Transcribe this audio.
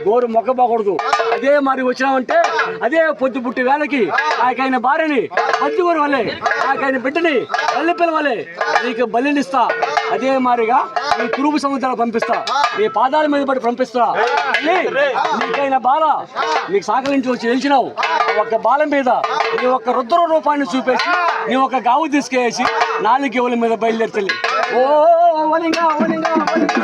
గోరు మొక్కబోకూడదు. అదే మరి వచ్చినామంటే అదే పొద్దు పుట్టి వేళకి నాకైన భార్యని పద్దుగురు వలే నాకైన బిడ్డని తల్లి పిల్లవలే నీకు బలినిస్తా. అదే మారిగా నీ తురుపు సముద్రాలు పంపిస్తా, నీ పాదాల మీద పడి పంపిస్తా. నీకైన బాల నీకు సాకలించి వచ్చి నిలిచినావు. ఒక్క బాల మీద నీ ఒక్క రుద్ర రూపాన్ని చూపేసి నీ ఒక గావు తీసుకేసి 4 ఎవల మీద బయలుదేరి ఓ వలింగా వలింగా వలింగా